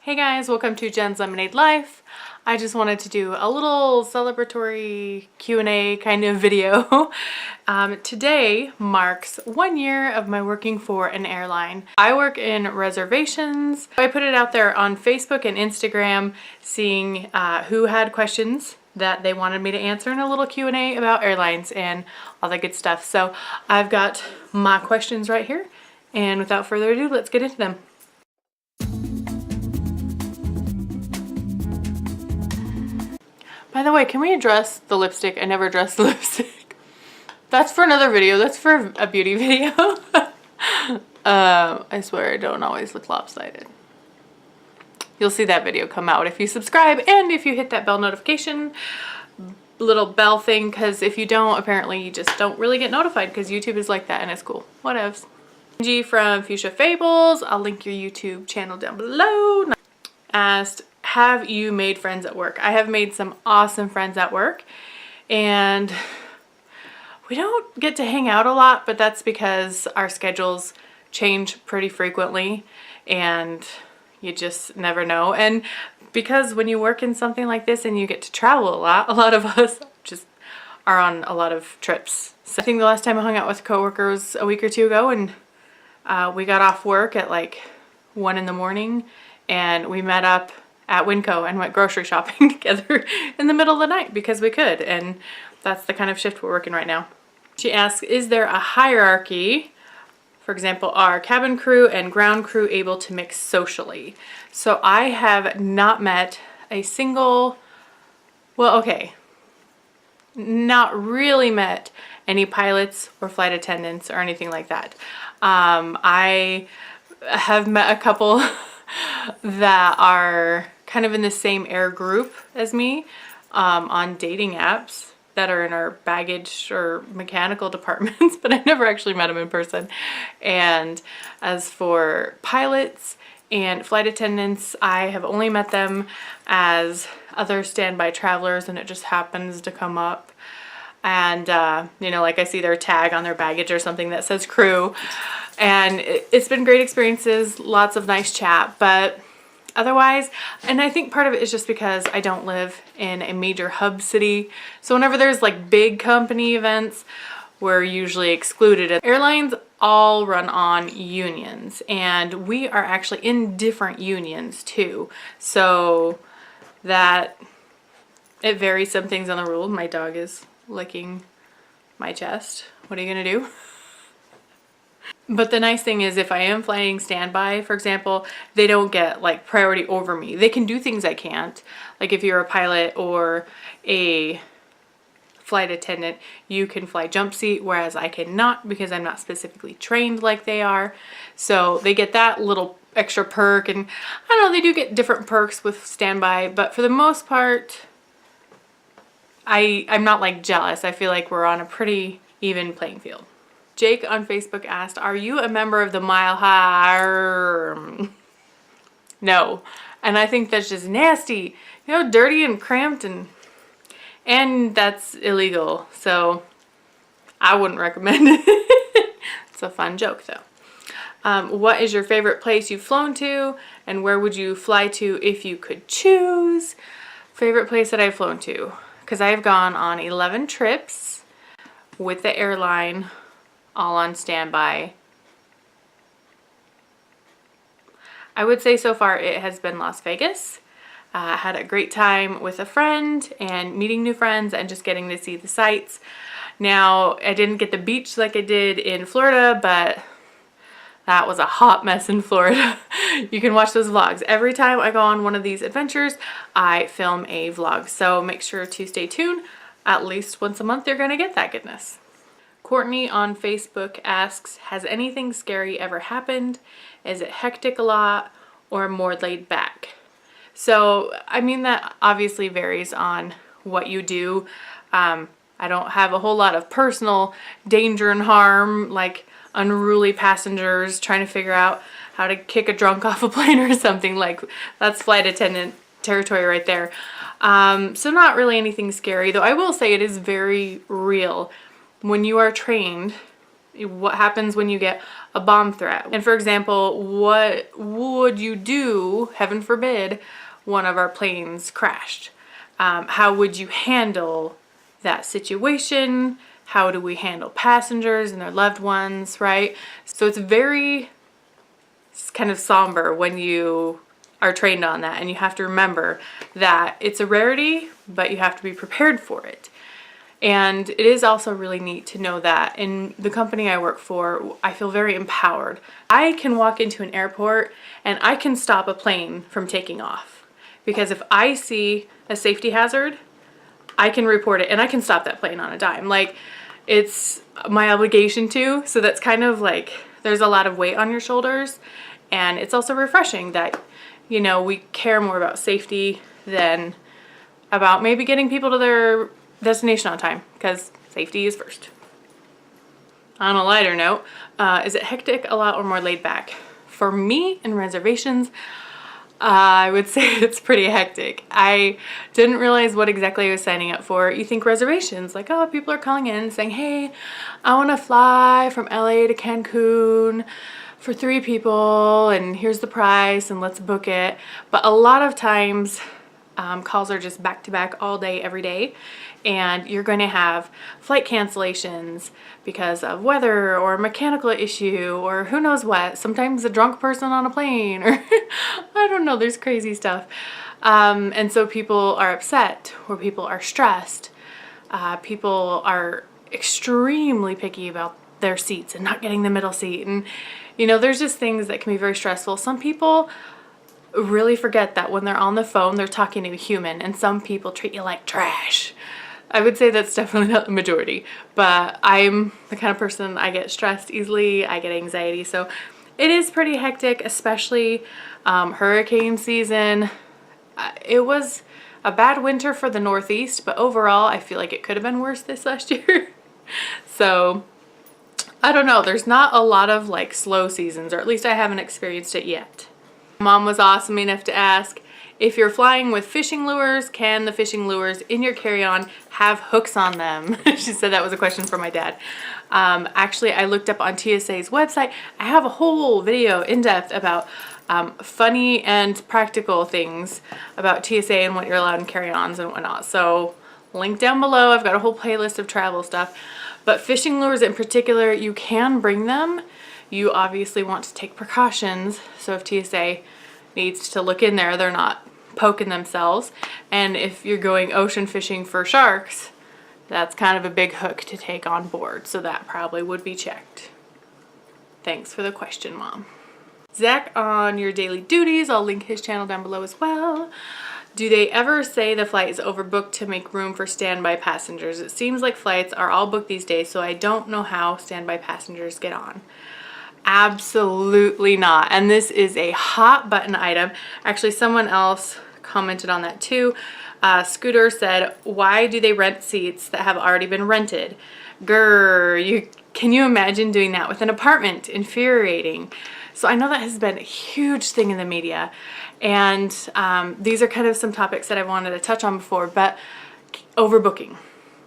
Hey guys, welcome to Jen's Lemonade Life. I just wanted to do a little celebratory Q&A kind of video. Today marks 1 year of my working for an airline. I work in reservations. I put it out there on Facebook and Instagram, seeing who had questions that they wanted me to answer in a little Q&A about airlines and all that good stuff. So I've got my questions right here, and without further ado, let's get into them. By the way, can we address the lipstick? I never addressed the lipstick. That's for another video. That's for a beauty video. I swear I don't always look lopsided. You'll see that video come out if you subscribe and if you hit that bell notification little bell thing, because if you don't, apparently you just don't really get notified because YouTube is like that and it's cool. Whatevs. G from Fuchsia Fables, I'll link your YouTube channel down below. Asked, have you made friends at work? I have made some awesome friends at work, and we don't get to hang out a lot, but that's because our schedules change pretty frequently and you just never know. And because when you work in something like this and you get to travel a lot of us just are on a lot of trips. So I think the last time I hung out with coworkers a week or two ago, and we got off work at like 1 in the morning and we met up at Winco and went grocery shopping together in the middle of the night because we could, and that's the kind of shift we're working right now. She asks, is there a hierarchy? For example, are cabin crew and ground crew able to mix socially? So I have not met a single, well, okay, not really met any pilots or flight attendants or anything like that. I have met a couple that are kind of in the same air group as me on dating apps that are in our baggage or mechanical departments, but I never actually met them in person. And as for pilots and flight attendants, I have only met them as other standby travelers, and it just happens to come up. And, you know, like I see their tag on their baggage or something that says crew. And it's been great experiences, lots of nice chat, but otherwise, and I think part of it is just because I don't live in a major hub city. So whenever there's like big company events, we're usually excluded. Airlines all run on unions, and we are actually in different unions too. So that it varies some things on the rule. My dog is licking my chest. What are you gonna do? But the nice thing is, if I am flying standby, for example, they don't get like priority over me. They can do things I can't. Like if you're a pilot or a flight attendant, you can fly jump seat, whereas I cannot because I'm not specifically trained like they are. So they get that little extra perk, and I don't know, they do get different perks with standby, but for the most part, I'm not like jealous. I feel like we're on a pretty even playing field. Jake on Facebook asked, are you a member of the Mile High? No. And I think that's just nasty. You know, dirty and cramped, and that's illegal. So I wouldn't recommend it. It's a fun joke though. What is your favorite place you've flown to, and where would you fly to if you could choose? Favorite place that I've flown to? Because I've gone on 11 trips with the airline, all on standby. I would say so far it has been Las Vegas. I had a great time with a friend and meeting new friends and just getting to see the sights. Now, I didn't get the beach like I did in Florida, but that was a hot mess in Florida. You can watch those vlogs. Every time I go on one of these adventures, I film a vlog. So make sure to stay tuned. At least once a month, you're gonna get that goodness. Courtney on Facebook asks, has anything scary ever happened? Is it hectic a lot or more laid back? So, I mean, that obviously varies on what you do. I don't have a whole lot of personal danger and harm, like unruly passengers trying to figure out how to kick a drunk off a plane or something. Like, that's flight attendant territory right there. So not really anything scary, though I will say it is very real. When you are trained What happens when you get a bomb threat? And for example, what would you do, heaven forbid, one of our planes crashed? How would you handle that situation? How do we handle passengers and their loved ones, right? So it's very kind of somber when you are trained on that, and you have to remember that it's a rarity, but you have to be prepared for it. And it is also really neat to know that in the company I work for, I feel very empowered. I can walk into an airport and I can stop a plane from taking off, because if I see a safety hazard, I can report it and I can stop that plane on a dime. Like, it's my obligation to. So that's kind of like, there's a lot of weight on your shoulders, and it's also refreshing that, you know, we care more about safety than about maybe getting people to their destination on time, because safety is first. On a lighter note, is it hectic, a lot, or more laid back? For me, in reservations, I would say it's pretty hectic. I didn't realize what exactly I was signing up for. You think reservations, like, oh, people are calling in saying, hey, I want to fly from LA to Cancun for 3 people, and here's the price, and let's book it. But a lot of times, calls are just back to back all day, every day, and you're going to have flight cancellations because of weather or a mechanical issue or who knows what. Sometimes a drunk person on a plane, or I don't know, there's crazy stuff. And so people are upset, or people are stressed. People are extremely picky about their seats and not getting the middle seat. And, you know, there's just things that can be very stressful. Some people really forget that when they're on the phone, they're talking to a human, and some people treat you like trash. I would say that's definitely not the majority, but I'm the kind of person, I get stressed easily, I get anxiety, so it is pretty hectic, especially hurricane season. It was a bad winter for the Northeast, but overall I feel like it could have been worse this last year. So I don't know, there's not a lot of like slow seasons, or at least I haven't experienced it yet. Mom was awesome enough to ask, if you're flying with fishing lures, can the fishing lures in your carry-on have hooks on them? She said that was a question from my dad. Actually, I looked up on TSA's website. I have a whole video in depth about funny and practical things about TSA and what you're allowed in carry-ons and whatnot. So link down below. I've got a whole playlist of travel stuff. But fishing lures in particular, you can bring them. You obviously want to take precautions. So if TSA needs to look in there, they're not poking themselves. And if you're going ocean fishing for sharks, that's kind of a big hook to take on board. So that probably would be checked. Thanks for the question, Mom. Zach, on your daily duties, I'll link his channel down below as well. Do they ever say the flight is overbooked to make room for standby passengers? It seems like flights are all booked these days, so I don't know how standby passengers get on. Absolutely not. And this is a hot button item. Actually, someone else commented on that too. Scooter said, why do they rent seats that have already been rented? Grr, can you imagine doing that with an apartment? Infuriating. So I know that has been a huge thing in the media, and these are kind of some topics that I wanted to touch on before, but overbooking.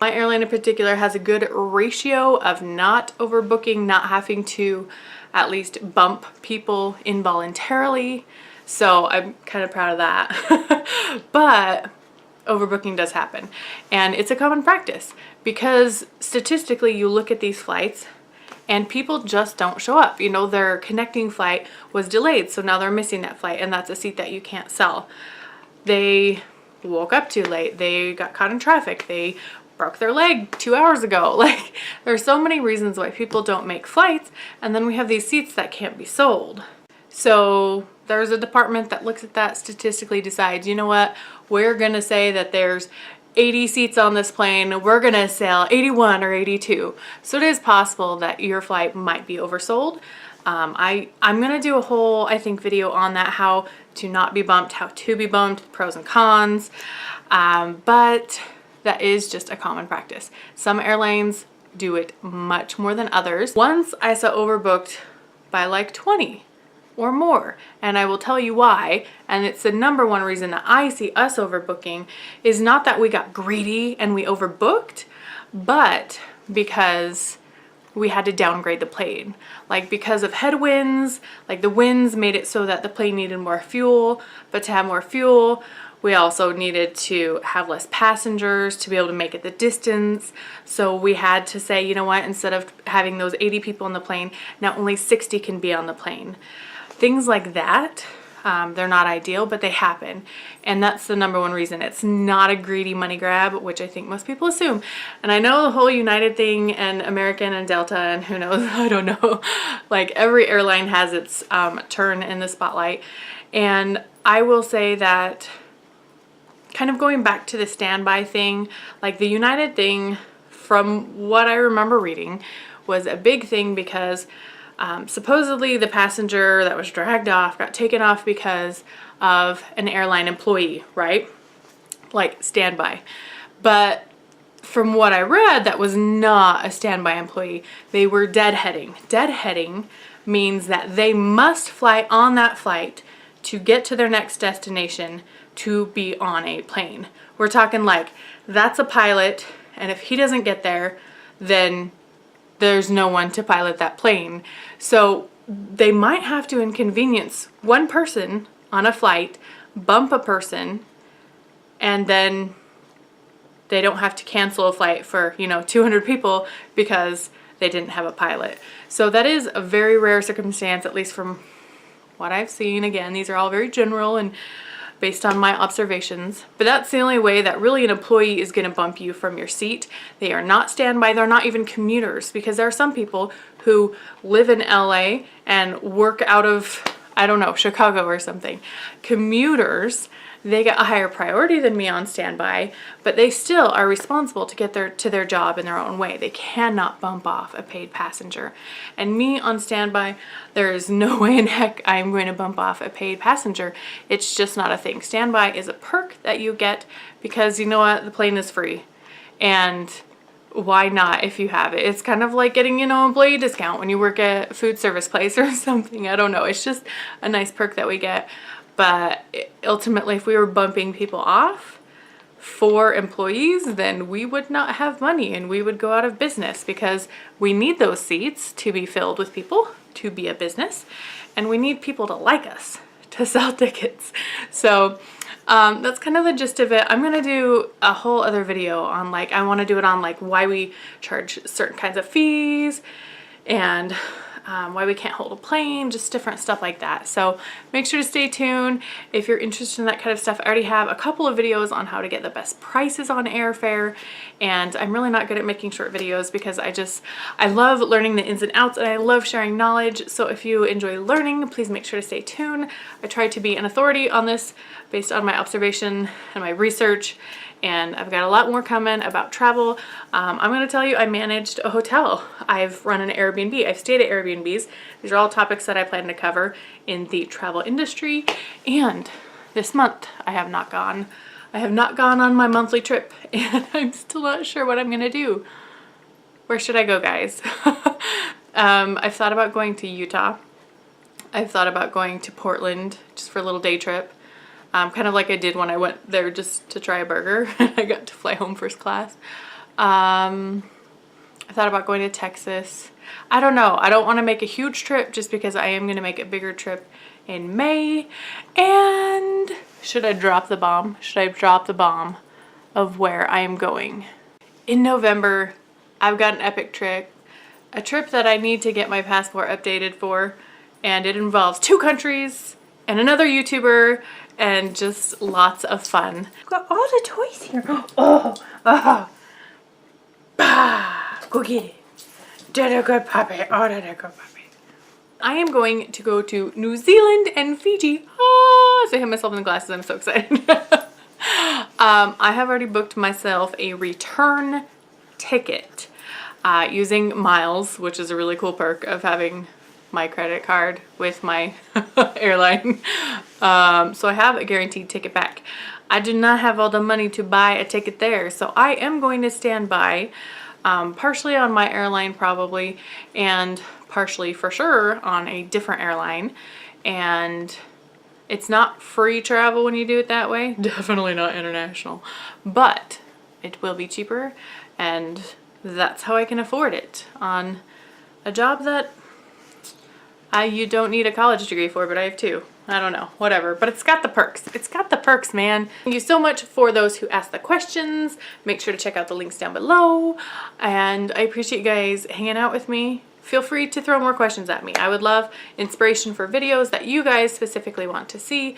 My airline in particular has a good ratio of not overbooking, not having to at least bump people involuntarily. So I'm kind of proud of that. But overbooking does happen, and it's a common practice because statistically you look at these flights and people just don't show up. You know, their connecting flight was delayed, so now they're missing that flight, and that's a seat that you can't sell. They woke up too late. They got caught in traffic. They broke their leg 2 hours ago. Like, there's so many reasons why people don't make flights, and then we have these seats that can't be sold. So there's a department that looks at that, statistically decides, you know what, we're gonna say that there's 80 seats on this plane, we're gonna sell 81 or 82. So it is possible that your flight might be oversold. I'm gonna do a whole, I think, video on that, how to not be bumped, how to be bumped, pros and cons. But that is just a common practice. Some airlines do it much more than others. Once I saw overbooked by like 20 or more, and I will tell you why. And it's the #1 reason that I see us overbooking is not that we got greedy and we overbooked, but because we had to downgrade the plane. Like because of headwinds, like the winds made it so that the plane needed more fuel, but to have more fuel, we also needed to have less passengers to be able to make it the distance. So we had to say, you know what, instead of having those 80 people on the plane, now only 60 can be on the plane. Things like that, they're not ideal, but they happen. And that's the number one reason. It's not a greedy money grab, which I think most people assume. And I know the whole United thing and American and Delta and who knows, I don't know. Like every airline has its turn in the spotlight. And I will say that kind of going back to the standby thing, like the United thing, from what I remember reading, was a big thing because supposedly the passenger that was dragged off got taken off because of an airline employee, right? Like standby. But from what I read, that was not a standby employee. They were deadheading. Deadheading means that they must fly on that flight to get to their next destination to be on a plane. We're talking like that's a pilot, and if he doesn't get there, then there's no one to pilot that plane. So they might have to inconvenience one person on a flight, bump a person, and then they don't have to cancel a flight for, 200 people because they didn't have a pilot. So that is a very rare circumstance, at least from what I've seen. Again, these are all very general and based on my observations, but that's the only way that really an employee is going to bump you from your seat. They are not standby. They're not even commuters, because there are some people who live in LA and work out of, I don't know, Chicago or something. Commuters, they get a higher priority than me on standby, but they still are responsible to get to their job in their own way. They cannot bump off a paid passenger. And me on standby, there is no way in heck I'm going to bump off a paid passenger. It's just not a thing. Standby is a perk that you get because you know what? The plane is free. And why not if you have it? It's kind of like getting, an employee discount when you work at a food service place or something. I don't know. It's just a nice perk that we get. But ultimately, if we were bumping people off for employees, then we would not have money and we would go out of business, because we need those seats to be filled with people to be a business, and we need people to like us to sell tickets. So that's kind of the gist of it. I'm going to do a whole other video on I want to do it on why we charge certain kinds of fees and why we can't hold a plane, just different stuff like that. So make sure to stay tuned if you're interested in that kind of stuff. I already have a couple of videos on how to get the best prices on airfare, and I'm really not good at making short videos because I love learning the ins and outs, and I love sharing knowledge. So if you enjoy learning, please make sure to stay tuned. I try to be an authority on this based on my observation and my research, and I've got a lot more coming about travel. I'm going to tell you, I managed a hotel. I've run an Airbnb. I've stayed at Airbnbs. These are all topics that I plan to cover in the travel industry. And this month, I have not gone on my monthly trip, and I'm still not sure what I'm going to do. Where should I go, guys? I've thought about going to Utah. I've thought about going to Portland just for a little day trip. Kind of like I did when I went there just to try a burger. I got to fly home first class. I thought about going to Texas. I don't know. I don't want to make a huge trip just because I am going to make a bigger trip in May. And should I drop the bomb? Should I drop the bomb of where I am going? In November, I've got an epic trip. A trip that I need to get my passport updated for. And it involves 2 countries and another YouTuber, and just lots of fun. I've got all the toys here. Bah, go get it. Did a good puppy. Oh, did a good puppy. I am going to go to New Zealand and Fiji. Oh, so I hit myself in the glasses. I'm so excited. I have already booked myself a return ticket using miles, which is a really cool perk of having my credit card with my airline. So I have a guaranteed ticket back. I do not have all the money to buy a ticket there, so I am going to stand by, partially on my airline probably, and partially for sure on a different airline. And it's not free travel when you do it that way. Definitely not international, but it will be cheaper, and that's how I can afford it, on a job that you don't need a college degree for, but I have two. I don't know, whatever, but it's got the perks. It's got the perks, man. Thank you so much for those who asked the questions. Make sure to check out the links down below, and I appreciate you guys hanging out with me. Feel free to throw more questions at me. I would love inspiration for videos that you guys specifically want to see.